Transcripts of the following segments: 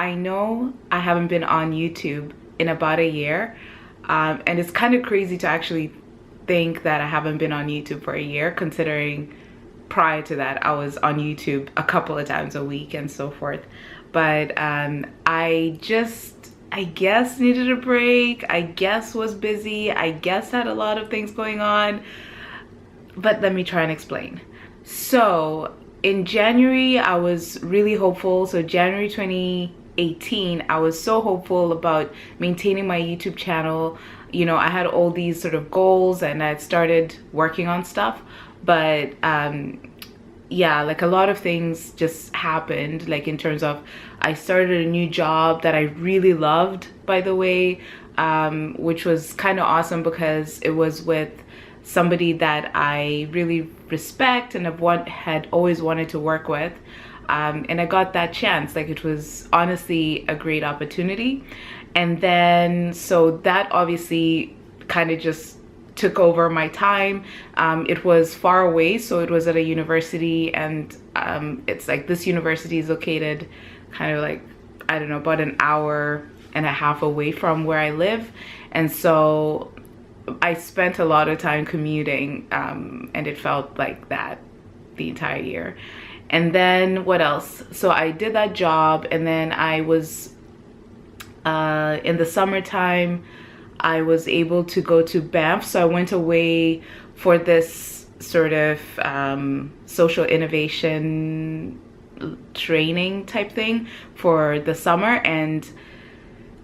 I know I haven't been on YouTube in about a year, and it's kind of crazy to actually think that I haven't been on YouTube for a year, considering prior to that I was on YouTube a couple of times a week and so forth. But I guess needed a break. I guess was busy. I guess had a lot of things going on. But let me try and explain. So in January, I was really hopeful. So January 2018, I was so hopeful about maintaining my YouTube channel. You know, I had all these sort of goals and I had started working on stuff. But yeah, like a lot of things just happened, like in terms of I started a new job that I really loved, by the way, which was kind of awesome because it was with somebody that I really respect and had always wanted to work with. And I got that chance. Like, it was honestly a great opportunity. And then, so that obviously kind of just took over my time. It was far away, so it was at a university, and it's like this university is located kind of like, I don't know, about an hour and a half away from where I live. And so I spent a lot of time commuting, and it felt like that the entire year. And then what else? So I did that job, and then I was in the summertime I was able to go to Banff. So I went away for this sort of social innovation training type thing for the summer, and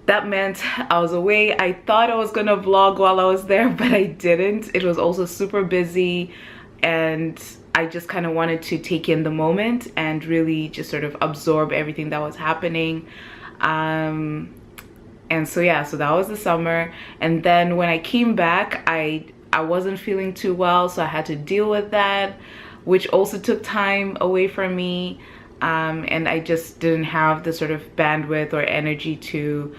that meant I was away. I thought I was gonna vlog while I was there, but I didn't. It was also super busy, and I just kind of wanted to take in the moment and really just sort of absorb everything that was happening. And so yeah, so that was the summer. And then when I came back, I wasn't feeling too well, so I had to deal with that, which also took time away from me. And I just didn't have the sort of bandwidth or energy to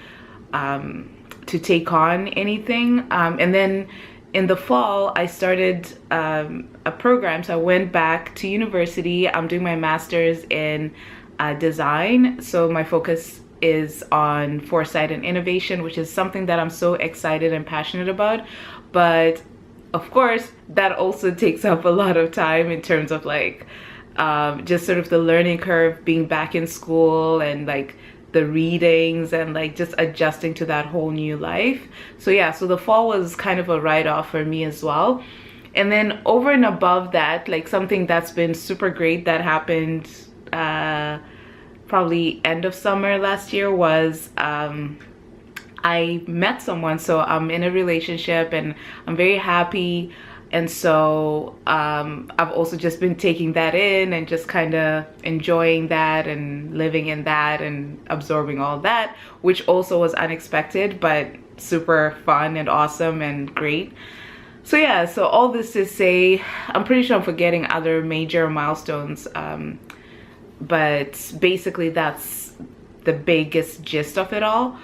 take on anything. And then in the fall, I started a program. So I went back to university. I'm doing my master's in design. So my focus is on foresight and innovation, which is something that I'm so excited and passionate about. But of course, that also takes up a lot of time in terms of like just sort of the learning curve, being back in school, and like the readings, and like just adjusting to that whole new life. So yeah, so the fall was kind of a write-off for me as well. And then over and above that, like something that's been super great that happened probably end of summer last year was I met someone. So I'm in a relationship and I'm very happy. And so I've also just been taking that in and just kind of enjoying that and living in that and absorbing all that, which also was unexpected, but super fun and awesome and great. So yeah, so all this to say, I'm pretty sure I'm forgetting other major milestones, but basically that's the biggest gist of it all.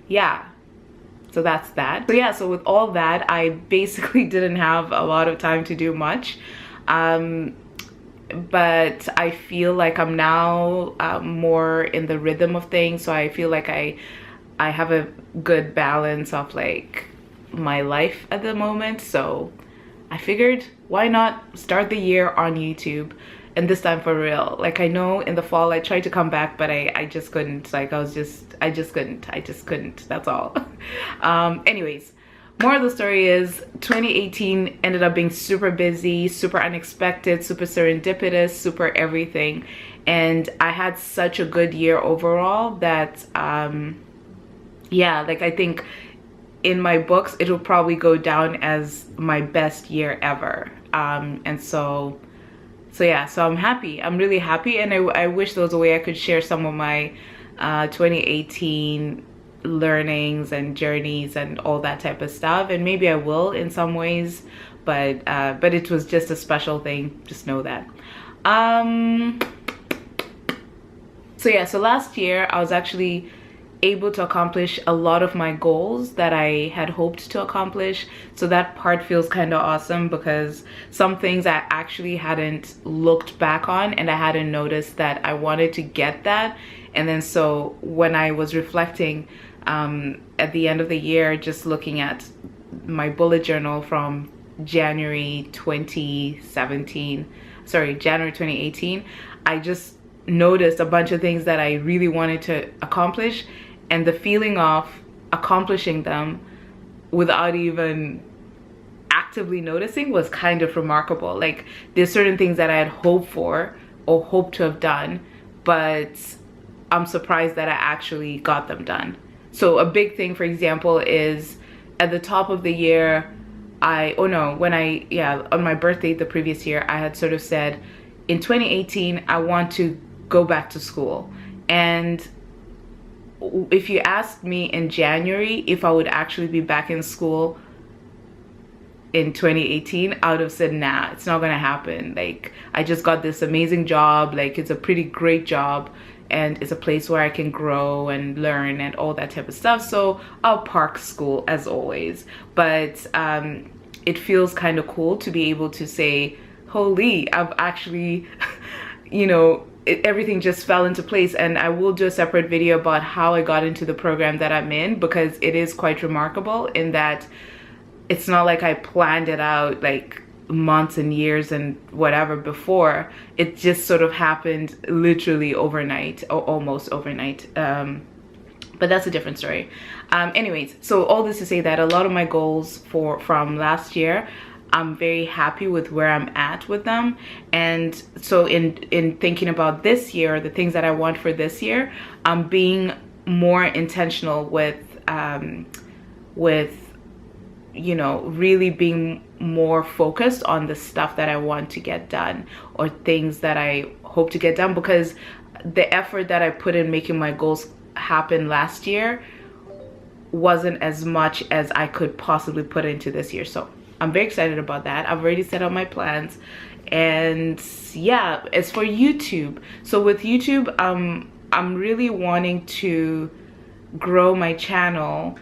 Yeah, so that's that. So yeah, so with all that, I basically didn't have a lot of time to do much, but I feel like I'm now more in the rhythm of things. So I feel like I have a good balance of like my life at the moment. So I figured, why not start the year on YouTube, and this time for real. Like, I know in the fall I tried to come back, but I just couldn't. Like, I just couldn't, that's all. Anyways, more of the story is 2018 ended up being super busy, super unexpected, super serendipitous, super everything. And I had such a good year overall that, yeah, like I think in my books, it'll probably go down as my best year ever. And so yeah, so I'm happy. I'm really happy, and I wish there was a way I could share some of my 2018 learnings and journeys and all that type of stuff, and maybe I will in some ways, but it was just a special thing, just know that. So yeah, so last year I was actually able to accomplish a lot of my goals that I had hoped to accomplish. So that part feels kind of awesome, because some things I actually hadn't looked back on and I hadn't noticed that I wanted to get that. And then so when I was reflecting at the end of the year, just looking at my bullet journal from January 2018, I just noticed a bunch of things that I really wanted to accomplish, and the feeling of accomplishing them without even actively noticing was kind of remarkable. Like, there's certain things that I had hoped for or hoped to have done, but I'm surprised that I actually got them done. So a big thing, for example, is at the top of the year, on my birthday the previous year, I had sort of said, in 2018, I want to go back to school. And if you asked me in January if I would actually be back in school in 2018, I would have said, nah, it's not gonna happen. Like, I just got this amazing job, like it's a pretty great job, and it's a place where I can grow and learn and all that type of stuff. So I'll park school as always. But it feels kind of cool to be able to say, holy, I've actually, everything just fell into place. And I will do a separate video about how I got into the program that I'm in, because it is quite remarkable in that it's not like I planned it out like months and years and whatever before. It just sort of happened literally overnight, or almost overnight. But that's a different story. Anyways, so all this to say that a lot of my goals from last year, I'm very happy with where I'm at with them. And so in thinking about this year, the things that I want for this year, I'm being more intentional with really being more focused on the stuff that I want to get done, or things that I hope to get done, because the effort that I put in making my goals happen last year wasn't as much as I could possibly put into this year. So I'm very excited about that. I've already set out my plans. And yeah, as for YouTube, so with YouTube, I'm really wanting to grow my channel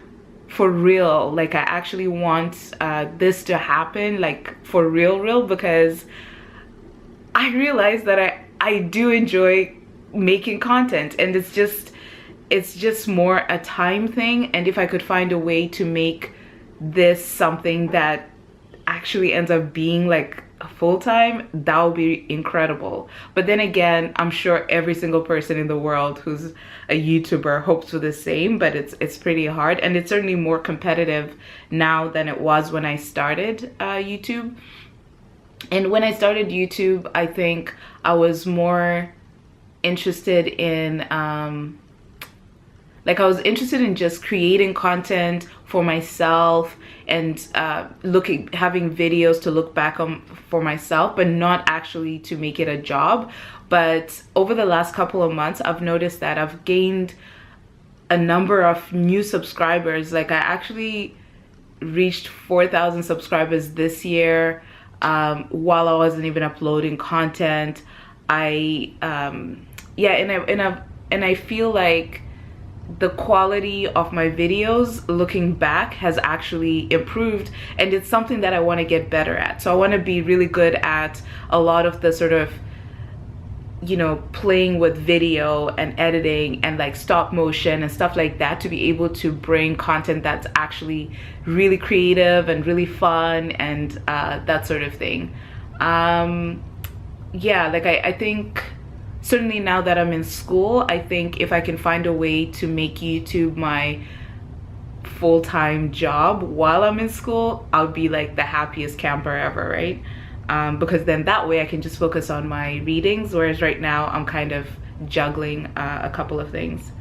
for real. Like, I actually want this to happen, like for real, because I realize that I do enjoy making content, and it's just more a time thing. And if I could find a way to make this something that actually ends up being like full-time, that would be incredible. But then again, I'm sure every single person in the world who's a YouTuber hopes for the same, but it's pretty hard, and it's certainly more competitive now than it was when I started YouTube. And when I started YouTube, I think I was more interested in I was interested in just creating content for myself, and having videos to look back on for myself, but not actually to make it a job. But over the last couple of months, I've noticed that I've gained a number of new subscribers. Like, I actually reached 4,000 subscribers this year while I wasn't even uploading content. And I feel like the quality of my videos looking back has actually improved, and it's something that I want to get better at. So I want to be really good at a lot of the sort of, playing with video and editing and like stop motion and stuff like that, to be able to bring content that's actually really creative and really fun, and that sort of thing. I think certainly now that I'm in school, I think if I can find a way to make YouTube my full-time job while I'm in school, I'll be like the happiest camper ever, right? Because then that way I can just focus on my readings, whereas right now I'm kind of juggling a couple of things.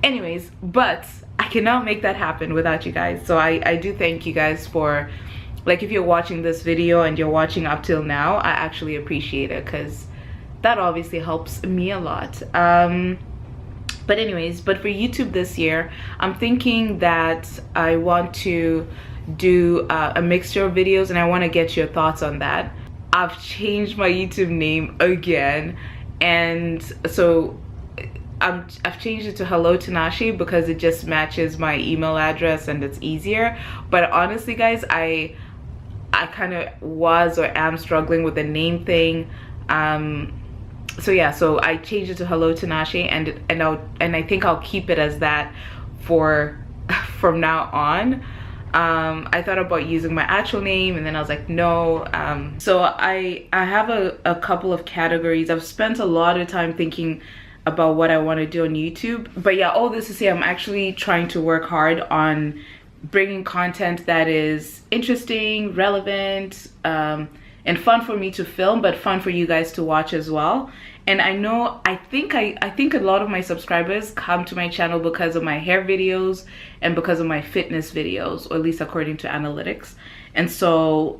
Anyways, but I cannot make that happen without you guys. So I do thank you guys for, like, if you're watching this video and you're watching up till now, I actually appreciate it, because that obviously helps me a lot. But for YouTube this year, I'm thinking that I want to do a mixture of videos, and I want to get your thoughts on that. I've changed my YouTube name again, and so I've changed it to Hellotinashe because it just matches my email address and it's easier. But honestly, guys, I kind of was or am struggling with the name thing. So yeah, so I changed it to Hellotinashe, and I think I'll keep it as that for from now on. I thought about using my actual name, and then I was like, no. So I have a couple of categories. I've spent a lot of time thinking about what I want to do on YouTube. But yeah, all this to say, I'm actually trying to work hard on bringing content that is interesting, relevant, and fun for me to film, but fun for you guys to watch as well. And I think a lot of my subscribers come to my channel because of my hair videos and because of my fitness videos, or at least according to analytics. And so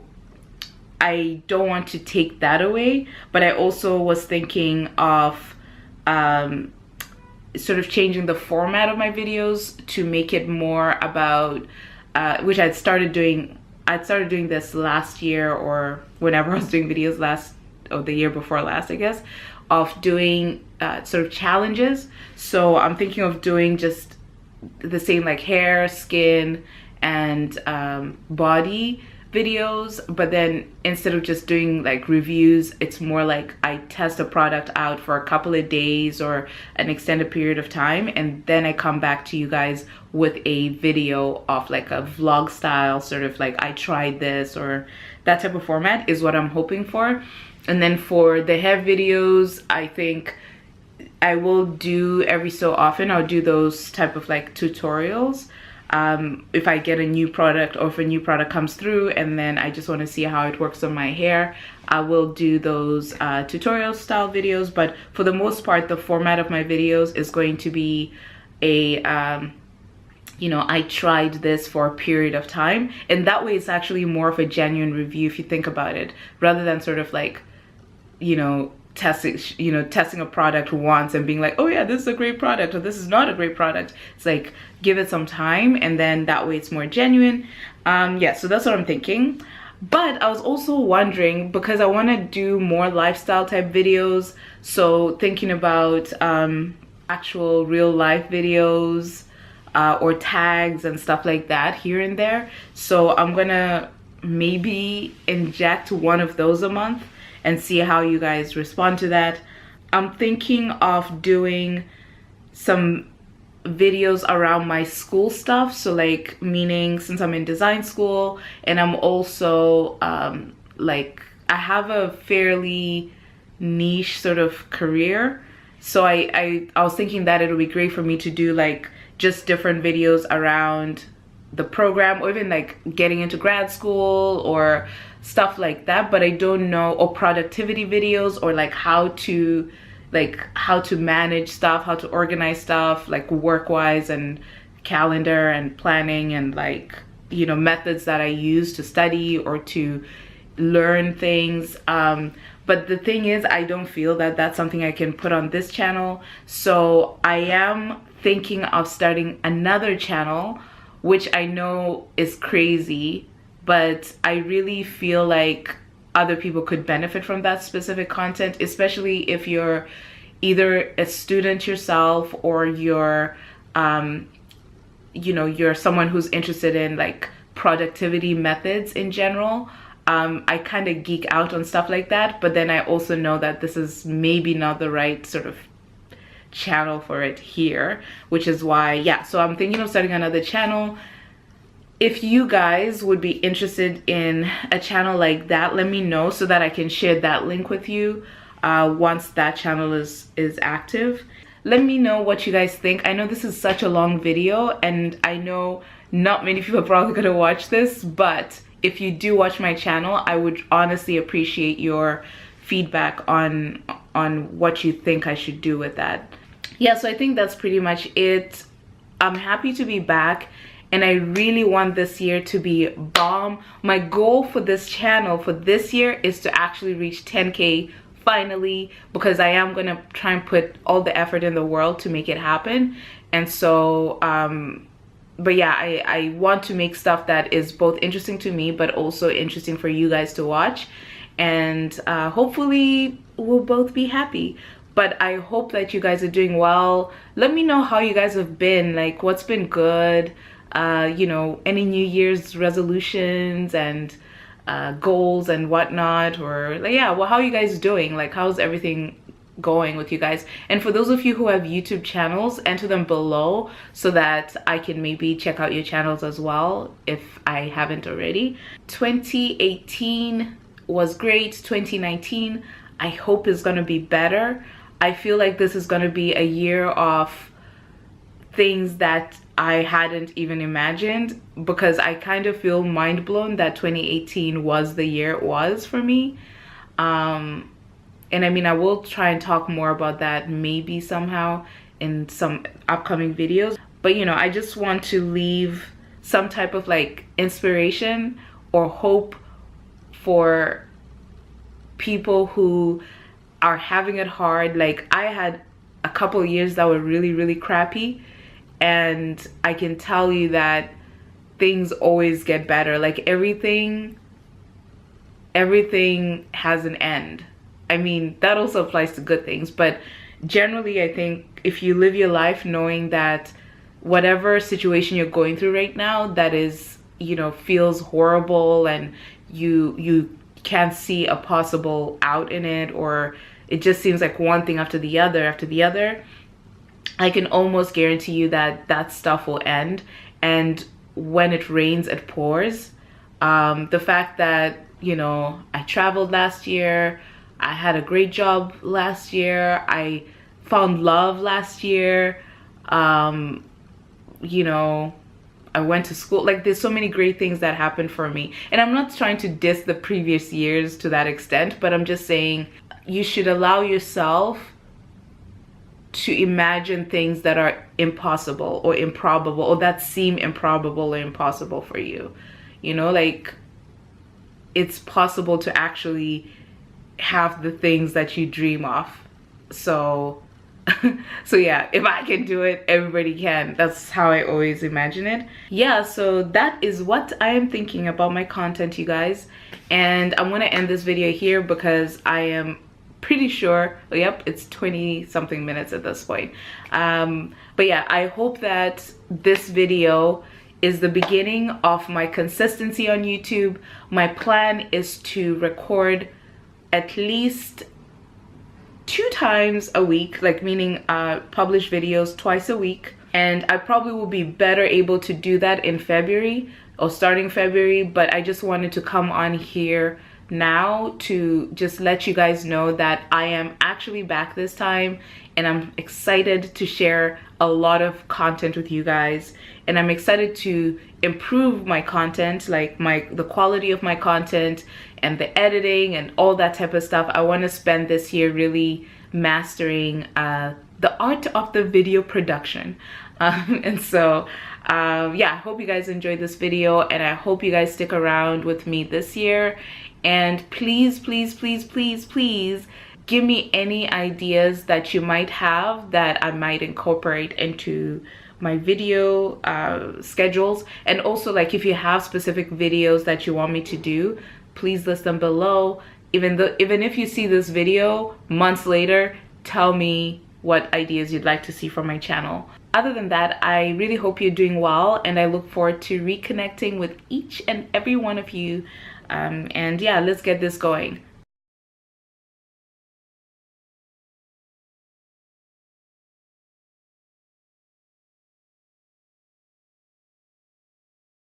I don't want to take that away, but I also was thinking of sort of changing the format of my videos to make it more about, which I'd started doing this last year, or whenever I was doing videos the year before last, I guess, of doing sort of challenges. So I'm thinking of doing just the same like hair, skin, and body videos, but then instead of just doing like reviews, it's more like I test a product out for a couple of days or an extended period of time, and then I come back to you guys with a video of like a vlog style, sort of like I tried this, or that type of format is what I'm hoping for. And then for the hair videos, I think I will do every so often, I'll do those type of like tutorials. If I get a new product, or if a new product comes through and then I just want to see how it works on my hair, I will do those tutorial style videos. But for the most part, the format of my videos is going to be a you know, I tried this for a period of time, and that way it's actually more of a genuine review if you think about it, rather than sort of like, you know, testing a product once and being like, oh yeah, this is a great product, or this is not a great product. It's like, give it some time, and then that way it's more genuine. Yeah, so that's what I'm thinking. But I was also wondering, because I want to do more lifestyle type videos, so thinking about actual real life videos, or tags and stuff like that here and there. So I'm gonna maybe inject one of those a month and see how you guys respond to that. I'm thinking of doing some videos around my school stuff, so like, meaning since I'm in design school and I'm also like, I have a fairly niche sort of career, so I was thinking that it would be great for me to do like just different videos around the program, or even like getting into grad school or stuff like that. But I don't know, or productivity videos, or like how to manage stuff, how to organize stuff, like work-wise, and calendar and planning, and like, you know, methods that I use to study or to learn things. But the thing is, I don't feel that that's something I can put on this channel. So I am thinking of starting another channel, which I know is crazy, but I really feel like other people could benefit from that specific content, especially if you're either a student yourself, or you're you know, you're someone who's interested in like productivity methods in general. I kind of geek out on stuff like that, but then I also know that this is maybe not the right sort of channel for it here, which is why, yeah, so I'm thinking of starting another channel. If you guys would be interested in a channel like that, let me know so that I can share that link with you once that channel is active. Let me know what you guys think. I know this is such a long video, and I know not many people are probably gonna watch this, but if you do watch my channel, I would honestly appreciate your feedback on what you think I should do with that. Yeah, so I think that's pretty much it. I'm happy to be back, and I really want this year to be bomb. My goal for this channel for this year is to actually reach 10K finally, because I am gonna try and put all the effort in the world to make it happen. And so but yeah, I want to make stuff that is both interesting to me but also interesting for you guys to watch, and hopefully we'll both be happy. but I hope that you guys are doing well. Let me know how you guys have been, like what's been good, you know, any New Year's resolutions and goals and whatnot, or like, yeah, well, how are you guys doing? Like, how's everything going with you guys? And for those of you who have YouTube channels, enter them below so that I can maybe check out your channels as well if I haven't already. 2018 was great. 2019 I hope is going to be better. I feel like this is going to be a year of things that I hadn't even imagined, because I kind of feel mind blown that 2018 was the year it was for me. And I mean, I will try and talk more about that maybe somehow in some upcoming videos. But you know, I just want to leave some type of like inspiration or hope for people who are having it hard. Like, I had a couple of years that were really crappy, and I can tell you that things always get better. Like, everything has an end. I mean, that also applies to good things, but generally I think if you live your life knowing that whatever situation you're going through right now that is, you know, feels horrible, and you can't see a possible out in it, or it just seems like one thing after the other, I can almost guarantee you that that stuff will end. And when it rains, it pours. The fact that, you know, I traveled last year, I had a great job last year, I found love last year, you know, I went to school. Like, there's so many great things that happened for me. And I'm not trying to diss the previous years to that extent, but I'm just saying you should allow yourself to imagine things that are impossible or improbable, or that seem improbable or impossible for you. You know, like, it's possible to actually have the things that you dream of. So so yeah, if I can do it, everybody can. That's how I always imagine it. Yeah, so that is what I am thinking about my content, you guys. And I'm gonna end this video here because I am pretty sure, oh, yep, it's 20 something minutes at this point. But yeah, I hope that this video is the beginning of my consistency on YouTube. My plan is to record at least 2 times a week, like meaning publish videos twice a week. And I probably will be better able to do that in February or starting February, but I just wanted to come on here now to just let you guys know that I am actually back this time, and I'm excited to share a lot of content with you guys, and I'm excited to improve my content, like the quality of my content and the editing and all that type of stuff. I want to spend this year really mastering the art of the video production. And so yeah, I hope you guys enjoyed this video, and I hope you guys stick around with me this year. And please give me any ideas that you might have that I might incorporate into my video schedules. And also, like, if you have specific videos that you want me to do, please list them below. Even if you see this video months later, tell me what ideas you'd like to see from my channel. Other than that, I really hope you're doing well, and I look forward to reconnecting with each and every one of you. And yeah, let's get this going.